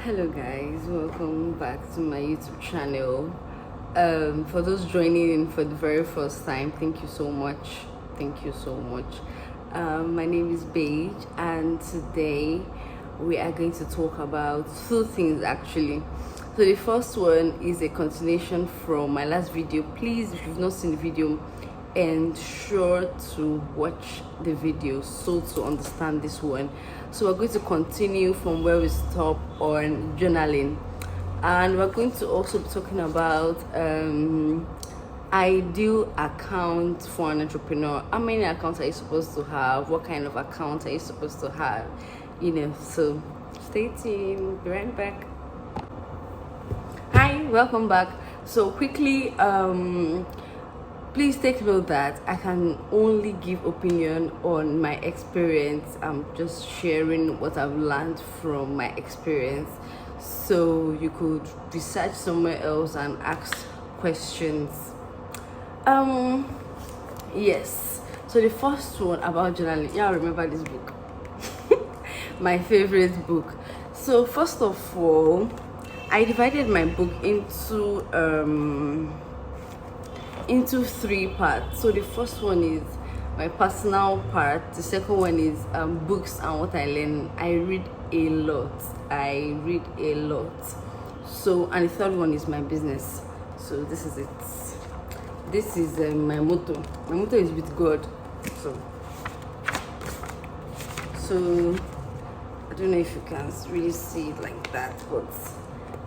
Hello guys, welcome back to my YouTube channel. For those joining in for the very first time, thank you so much. Thank you so much. My name is Beige, and today we are going to talk about two things actually. So the first one is a continuation from my last video. Please, if you've not seen the video, ensure to watch the video so to understand this one. So we're going to continue from where we stop on journaling, and we're going to also be talking about ideal account for an entrepreneur. How many accounts are you supposed to have? What kind of account are you supposed to have? So stay tuned. Be right back. Hi, welcome back. So quickly, please take note that I can only give opinion on my experience. I'm just sharing what I've learned from my experience, so you could research somewhere else and ask questions. Yes, so the first one about journaling, yeah, I remember this book. My favorite book. So first of all, I divided my book into three parts. So the first one is my personal part, the second one is books and what I learn. I read a lot. So, and the third one is my business. So this is it. This is my motto. My motto is with God. So I don't know if you can really see it like that, but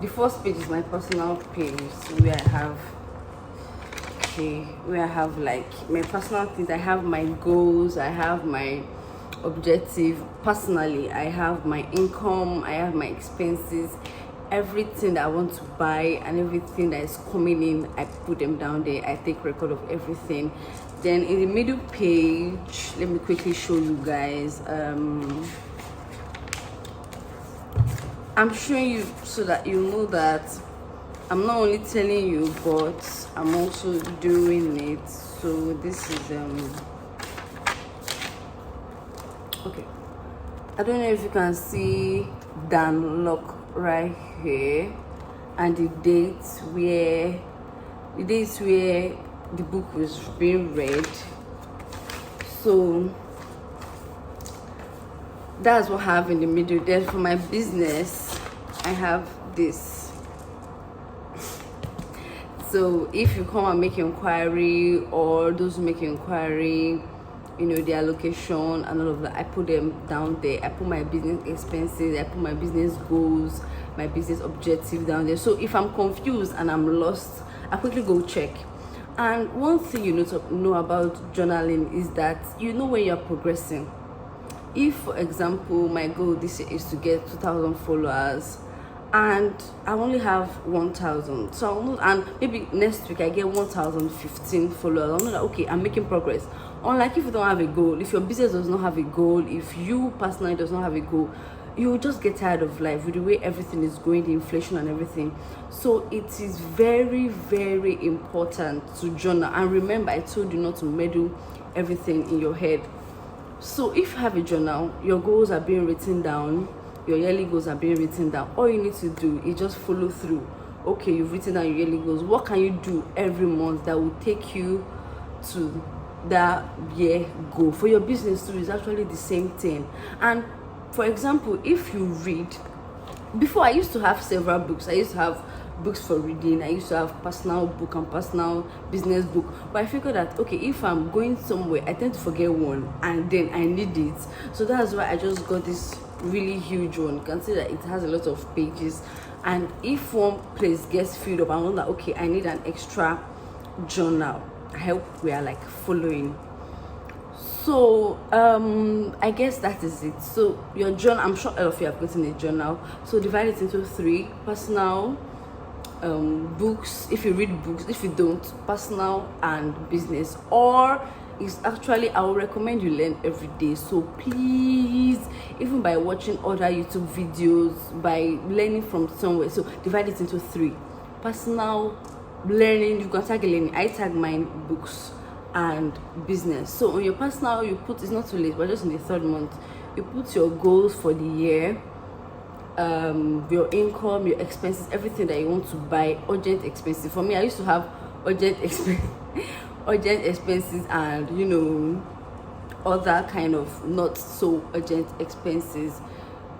the first page is my personal page, where I have like my personal things. I have my goals, I have my objective. Personally, I have my income, I have my expenses, everything that I want to buy and everything that is coming in, I put them down there. I take record of everything. Then in the middle page, let me quickly show you guys. I'm showing you so that you know that I'm not only telling you, but I'm also doing it. So this is okay. I don't know if you can see Dan Lok right here, and the dates where the book was being read. So that's what I have in the middle. Then for my business, I have this. So if you come and make inquiry, or those who make inquiry, their location and all of that, I put them down there. I put my business expenses, I put my business goals, my business objective down there. So if I'm confused and I'm lost, I quickly go check. And one thing you need to know about journaling is that when you're progressing. If, for example, my goal this year is to get 2,000 followers, and I only have 1,000, so I'll know, and maybe next week I get 1,015 followers, I'll know that okay, I'm making progress. Unlike if you don't have a goal, if your business does not have a goal, if you personally does not have a goal, you will just get tired of life with the way everything is going, the inflation and everything. So it is very, very important to journal. And remember, I told you not to meddle everything in your head. So if you have a journal, your goals are being written down, your yearly goals are being written down. All you need to do is just follow through. Okay, you've written down your yearly goals. What can you do every month that will take you to that year goal? For your business too, is actually the same thing. And for example, if you read, before I used to have several books. I used to have books for reading. I used to have personal book and personal business book. But I figured that okay, if I'm going somewhere, I tend to forget one and then I need it. So that's why I just got this really huge one. You can see that it has a lot of pages, and if one place gets filled up, I know that okay, I need an extra journal. I hope we are like following. So I guess that is it. So your journal, I'm sure all of you have gotten a journal. So divide it into three: personal, books, if you read books, if you don't, personal and business. Or it's actually, I would recommend you learn every day. So please, even by watching other YouTube videos, by learning from somewhere, so divide it into three: personal, learning, you can tag learning. I tag mine books and business. So on your personal, you put, it's not too late, but just in the third month, you put your goals for the year, your income, your expenses, everything that you want to buy. Urgent expenses. For me, I used to have urgent expense urgent expenses, and other kind of not so urgent expenses.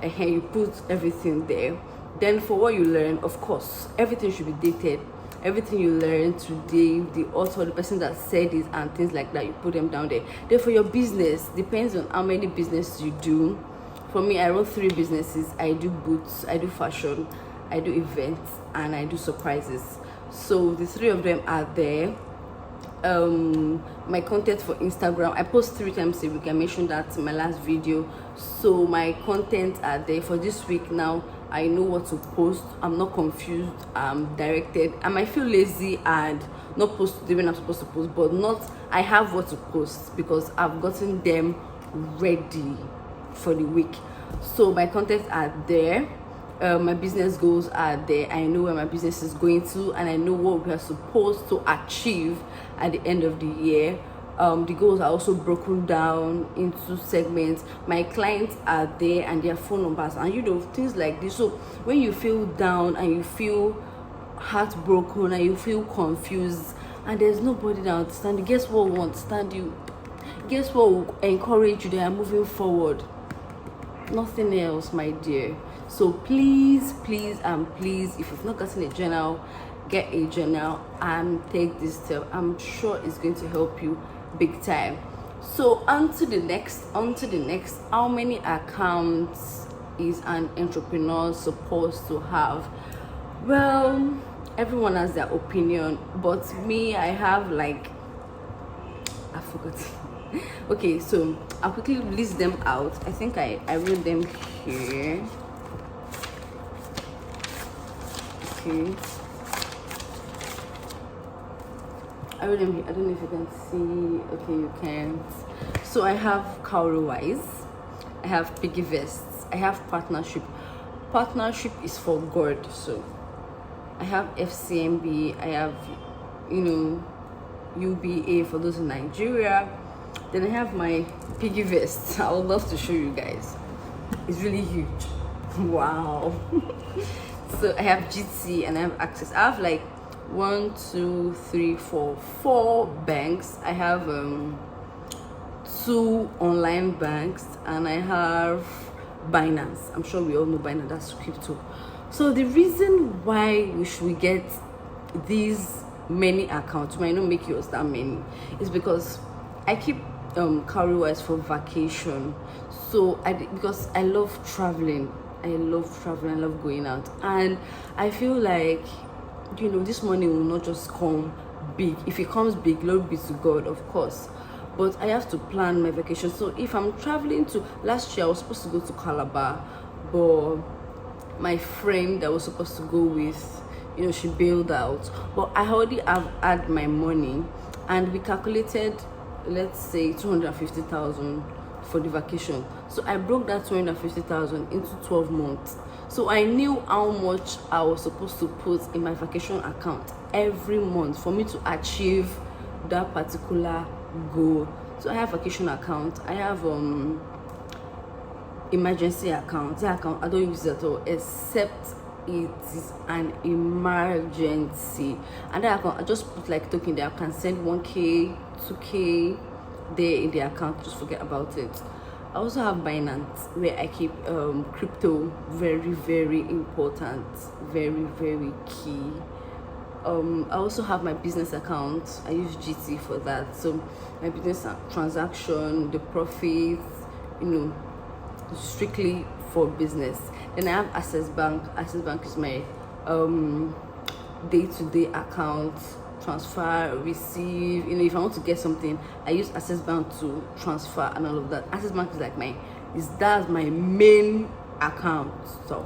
And you put everything there. Then for what you learn, of course, everything should be dated. Everything you learn today, the author, the person that said it, and things like that, you put them down there. Then for your business, depends on how many businesses you do. For me, I run 3 businesses. I do boots, I do fashion, I do events, and I do surprises. So the 3 of them are there. My content for Instagram, I post 3 times a week. I mentioned that in my last video. So my content are there for this week. Now I know what to post. I'm not confused. I'm directed. I might feel lazy and not post the when I'm supposed to post, but not, I have what to post because I've gotten them ready for the week. So my content are there. My business goals are there. I know where my business is going to, and I know what we are supposed to achieve at the end of the year. The goals are also broken down into segments. My clients are there and their phone numbers, and things like this. So when you feel down and you feel heartbroken and you feel confused and there's nobody that understands you, guess what will understand you? Guess what will encourage you that are moving forward? Nothing else, my dear. So please, if you've not gotten a journal, get a journal and take this step. I'm sure it's going to help you big time. So on to the next. How many accounts is an entrepreneur supposed to have? Well, everyone has their opinion, but me, I have I forgot. Okay, so I'll quickly list them out. I think I wrote them here. Okay, I wrote them here. I don't know if you can see. Okay, you can't. So I have Cowrywise, I have Piggyvests, I have Partnership. Partnership is for God. So I have FCMB, I have UBA for those in Nigeria. Then I have my Piggyvest. I would love to show you guys. It's really huge. Wow. So I have GT and I have Access. I have 1, 2, 3, 4 banks. I have 2 online banks, and I have Binance. I'm sure we all know Binance, that's crypto. So the reason why we should get these many accounts, might not make yours that many, is because I keep Cowrywise for vacation. So because I love traveling. I love going out, and I feel like this money will not just come big. If it comes big, glory be to God, of course, but I have to plan my vacation. So if I'm traveling to, last year I was supposed to go to Calabar, but my friend that was supposed to go with, she bailed out. But I already have had my money, and we calculated, let's say 250,000 for the vacation. So I broke that 250,000 into 12 months. So I knew how much I was supposed to put in my vacation account every month for me to achieve that particular goal. So I have vacation account, I have emergency account. That account I don't use it at all, except it is an emergency. And that account I just put token there. I can send 1k 2k there in the account, just forget about it. I also have Binance, where I keep crypto. Very, very important, very, very key. I also have my business account. I use GT for that. So my business transaction, the profits, strictly for business. Then I have Access Bank. Access Bank is my day-to-day account. Transfer, receive. If I want to get something, I use Access Bank to transfer and all of that. Access Bank is that's my main account. So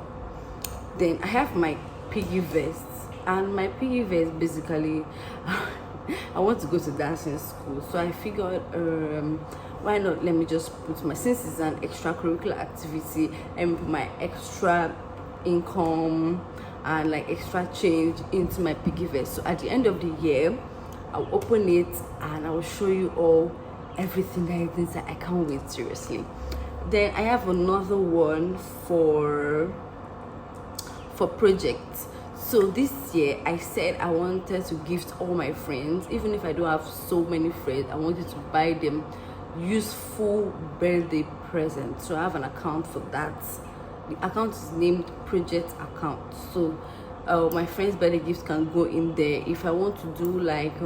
then I have my Piggyvest, and my Piggyvest basically I want to go to dancing school, so I figured why not, let me just put since it's an extracurricular activity, and put my extra income and extra change into my Piggyvest. So at the end of the year, I'll open it and I'll show you all everything that I can't wait, seriously. Then I have another one for for projects. So this year I said I wanted to gift all my friends, even if I don't have so many friends. I wanted to buy them useful birthday presents. So I have an account for that. The account is named Project Account. So my friends' birthday gifts can go in there. If I want to do like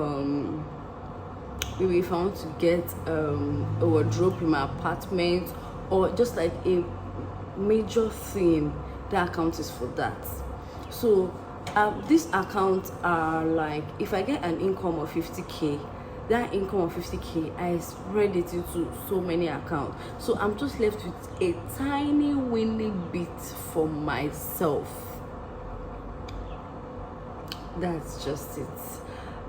maybe if I want to get a wardrobe in my apartment, or just like a major thing, that account is for that. So these accounts are like, if I get an income of 50k, that income of 50k I spread it into so many accounts, so I'm just left with a tiny winning bit for myself. That's just it.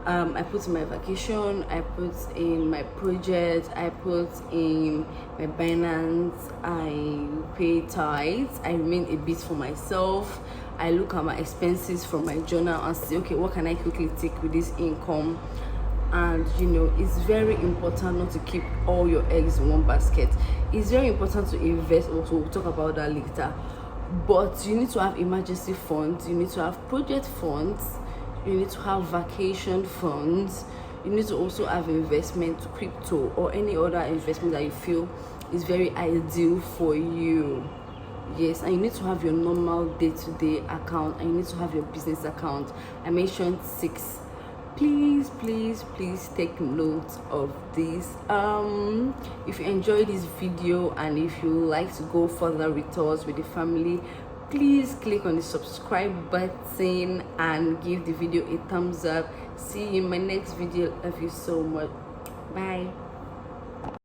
I put in my vacation, I put in my project, I put in my Binance, I pay tithes, I remain a bit for myself. I look at my expenses from my journal and say, okay, what can I quickly take with this income? And it's very important not to keep all your eggs in one basket. It's very important to invest also. We'll talk about that later. But you need to have emergency funds, you need to have project funds, you need to have vacation funds, you need to also have investment to crypto or any other investment that you feel is very ideal for you. Yes, and you need to have your normal day-to-day account, and you need to have your business account. I mentioned 6. Please take note of this. If you enjoyed this video and if you like to go further with us, with the family, please click on the subscribe button and give the video a thumbs up. See you in my next video. Love you so much. Bye.